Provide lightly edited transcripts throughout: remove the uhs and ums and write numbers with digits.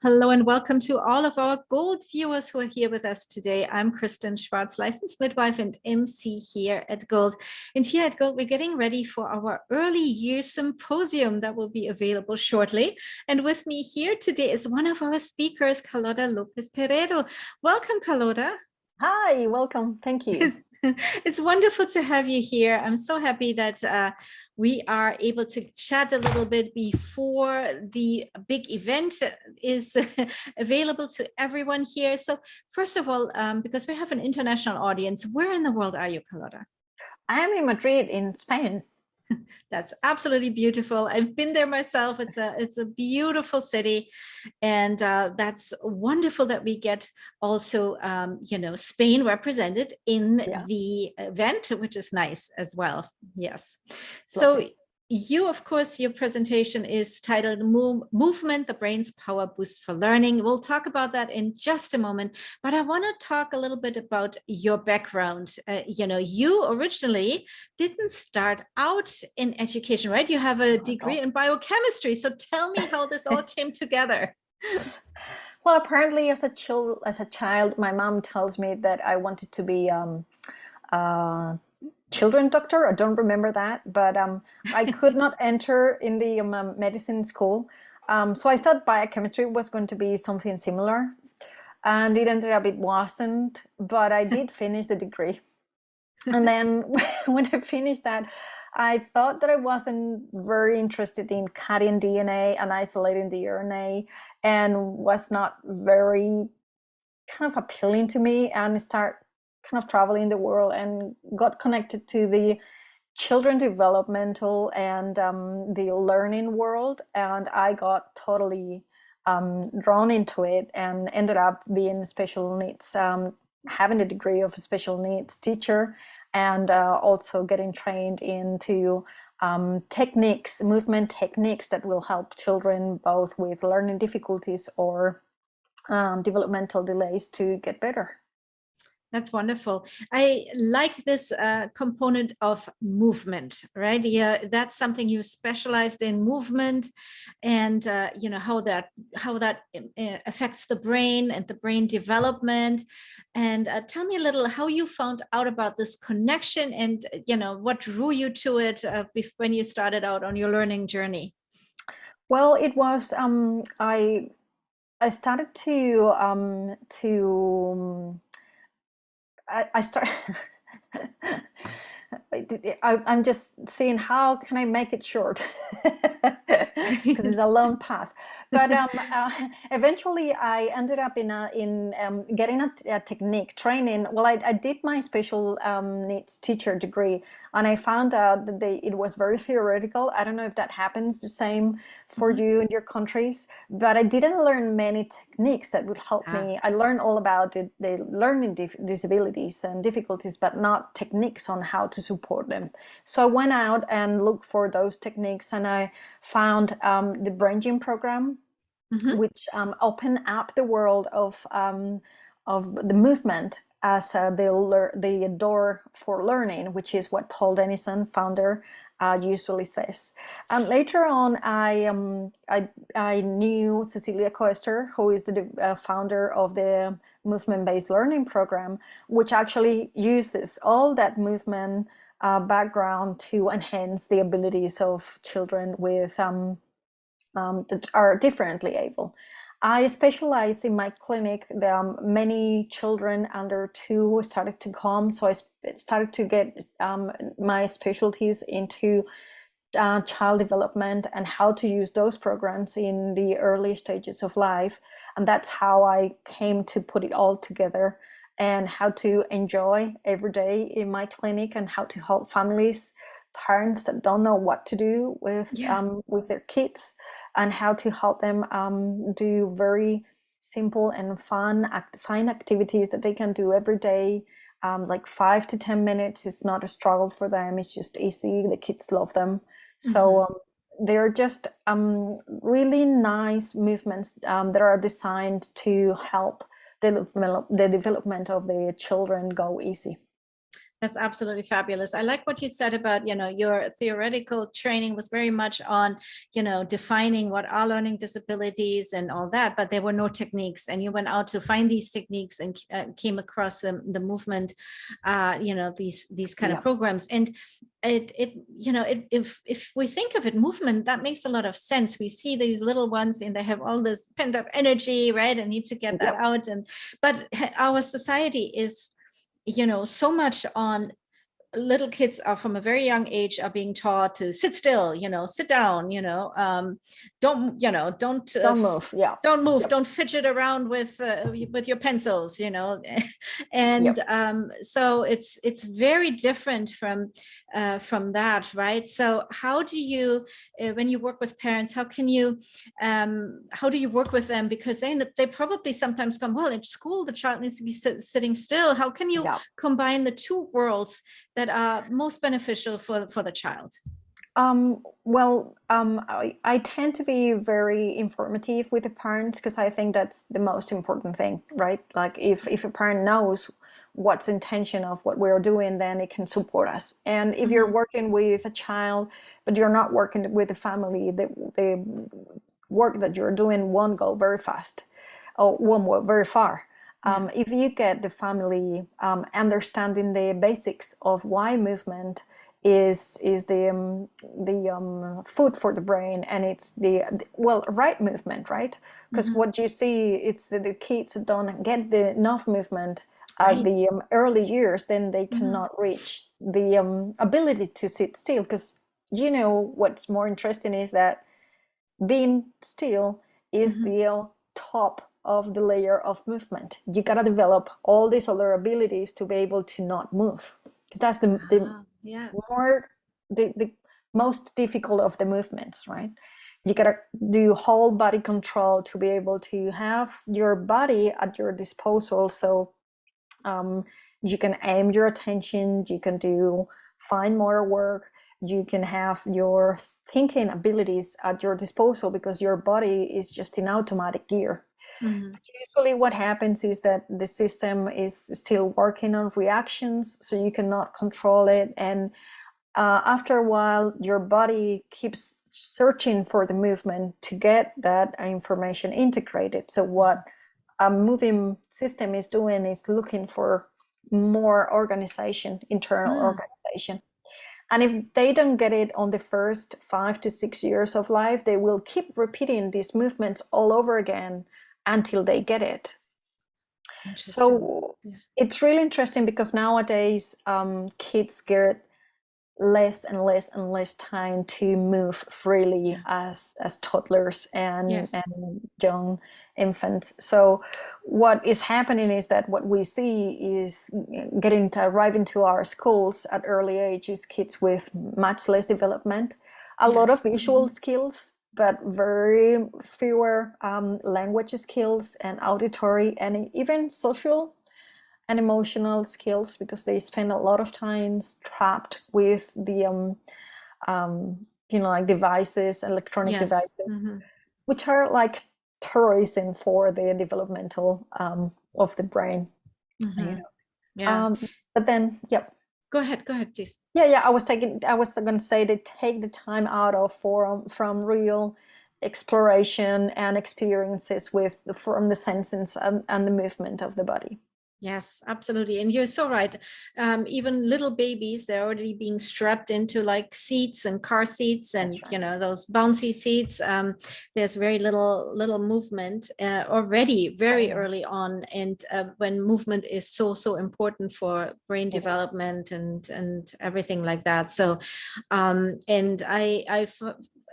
Hello and welcome to all of our Gold viewers who are here with us today. I'm Kristen Schwartz, licensed midwife and MC here at Gold. And here at Gold, we're getting ready for our early years symposium that will be available shortly. And with me here today is one of our speakers, Carlota López-Peredo. Welcome, Carlota. Hi, welcome. Thank you. It's wonderful to have you here. I'm so happy that we are able to chat a little bit before the big event is available to everyone here. So first of all, because we have an international audience, where in the world are you, Carlota? I am in Madrid, in Spain. That's absolutely beautiful. I've been there myself. It's a beautiful city, and that's wonderful that we get also Spain represented in the event, which is nice as well. Yes. So you, of course, your presentation is titled Movement, the Brain's Power Boost for Learning. We'll talk about that in just a moment, but I want to talk a little bit about your background. You originally didn't start out in education, right? You have a degree in biochemistry. So tell me how this all came together. Well, apparently as a child, my mom tells me that I wanted to be children doctor. I don't remember that, but I could not enter in the medicine school. So I thought biochemistry was going to be something similar, and it ended up it wasn't, but I did finish the degree. And then when I finished that, I thought that I wasn't very interested in cutting DNA and isolating the RNA, and was not very kind of appealing to me, and start kind of traveling the world and got connected to the children developmental and the learning world, and I got totally drawn into it and ended up being special needs, having a degree of a special needs teacher, and also getting trained into techniques, movement techniques that will help children both with learning difficulties or developmental delays to get better. That's wonderful. I like this component of movement, right? Yeah, that's something you specialized in, movement, and how that affects the brain and the brain development. And tell me a little how you found out about this connection, and what drew you to it when you started out on your learning journey. Well, it was I started to I start. I'm just seeing how can I make it short, because it's a long path. But eventually, I ended up in getting a technique training. Well, I did my special needs teacher degree, and I found out that it was very theoretical. I don't know if that happens the same for you in your countries, but I didn't learn many techniques that would help me. I learned all about the learning disabilities and difficulties, but not techniques on how to support them. So I went out and looked for those techniques, and I found the Brain Gym program, which opened up the world of the movement as the door for learning, which is what Paul Denison, founder, usually says. And later on, I knew Cecilia Koester, who is the founder of the movement-based learning program, which actually uses all that movement background to enhance the abilities of children with that are differently able. I specialize in my clinic. There are many children under 2 who started to come, so I started to get my specialties into child development and how to use those programs in the early stages of life. And that's how I came to put it all together, and how to enjoy every day in my clinic, and how to help families, parents that don't know what to do with their kids, and how to help them do very simple and fun activities that they can do every day, like 5 to 10 minutes. It's not a struggle for them. It's just easy. The kids love them. So they're just really nice movements that are designed to help the development of the children go easy. That's absolutely fabulous. I like what you said about, your theoretical training was very much on, defining what are learning disabilities and all that, but there were no techniques. And you went out to find these techniques and came across the movement, these kind of programs. And if we think of it, movement, that makes a lot of sense. We see these little ones and they have all this pent up energy, right? And need to get that out. But our society is, so much on little kids are from a very young age are being taught to sit still, sit down, don't, Don't move. Yeah. don't move, don't fidget around with your pencils, and so it's very different from that, right? So how do you, when you work with parents, how do you work with them? Because they probably sometimes come, well, in school the child needs to be sitting still. How can you combine the two worlds that are most beneficial for the child? I tend to be very informative with the parents because I think that's the most important thing, right? Like if a parent knows what's intention of what we're doing, then it can support us. And if you're working with a child, but you're not working with the family, the work that you're doing won't go very fast or won't go very far. If you get the family understanding the basics of why movement is the food for the brain, and it's the right movement, right? Because what you see, it's that the kids don't get enough movement at the early years, then they cannot reach the ability to sit still. Because what's more interesting is that being still is the top of the layer of movement. You gotta develop all these other abilities to be able to not move, because that's the most difficult of the movements, right? You gotta do whole body control to be able to have your body at your disposal. So you can aim your attention, you can find more work, you can have your thinking abilities at your disposal because your body is just in automatic gear. Usually what happens is that the system is still working on reactions, so you cannot control it. And after a while, your body keeps searching for the movement to get that information integrated. So what a moving system is doing is looking for more organization, internal organization. And if they don't get it on the first 5 to 6 years of life, they will keep repeating these movements all over again until they get it. So it's really interesting because nowadays kids get less and less and less time to move freely as toddlers and young infants. So what is happening is that what we see is arriving to our schools at early ages, kids with much less development, a lot of visual skills, but very fewer language skills and auditory and even social and emotional skills, because they spend a lot of time trapped with the like devices, electronic devices, which are like terrorism for the developmental of the brain. But then Go ahead, please. I was going to say they take the time out of from real exploration and experiences from the senses and the movement of the body. Yes, absolutely. And you're so right. Even little babies, they're already being strapped into like seats and car seats and, those bouncy seats. There's very little movement already very early on. And when movement is so important for brain development and everything like that. So, and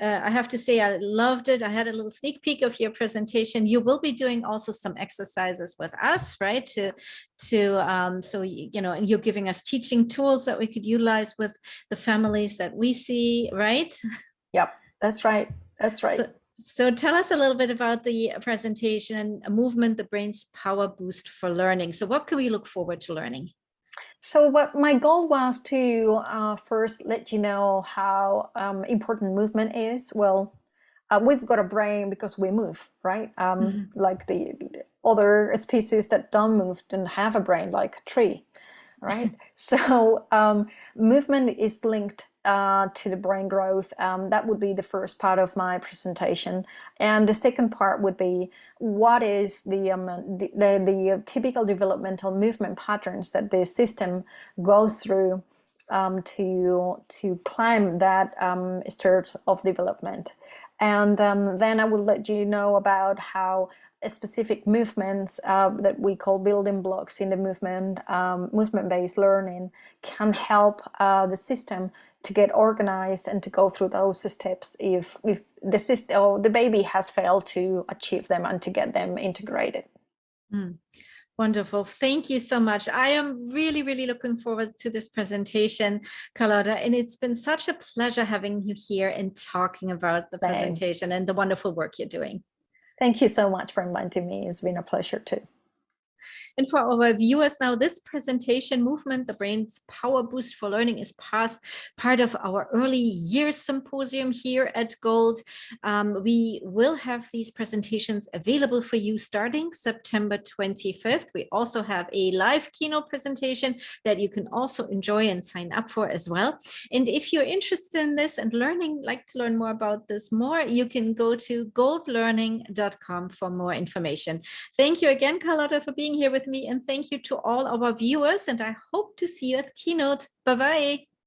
I have to say, I loved it. I had a little sneak peek of your presentation. You will be doing also some exercises with us, right? So and you're giving us teaching tools that we could utilize with the families that we see, right? Yep, that's right. That's right. So tell us a little bit about the presentation, Movement, the Brain's Power Boost for Learning. So what can we look forward to learning? So what my goal was to first let you know how important movement is. Well, we've got a brain because we move, right? Like the other species that don't move don't have a brain, like a tree. right? So movement is linked to the brain growth. That would be the first part of my presentation. And the second part would be what is the typical developmental movement patterns that the system goes through to climb that stairs of development. And then I will let you know about how specific movements that we call building blocks in the movement-based learning can help the system to get organized and to go through those steps if the system or the baby has failed to achieve them and to get them integrated. Wonderful. Thank you so much. I am really, really looking forward to this presentation, Carlota. And it's been such a pleasure having you here and talking about the presentation and the wonderful work you're doing. Thank you so much for inviting me. It's been a pleasure too. And for our viewers now, this presentation, Movement, the Brain's Power Boost for Learning, is part of our early years symposium here at Gold. We will have these presentations available for you starting September 25th. We also have a live keynote presentation that you can also enjoy and sign up for as well. And if you're interested in this and like to learn more about this you can go to goldlearning.com for more information. Thank you again, Carlota, for being here with me, and thank you to all our viewers, and I hope to see you at Keynote. Bye-bye.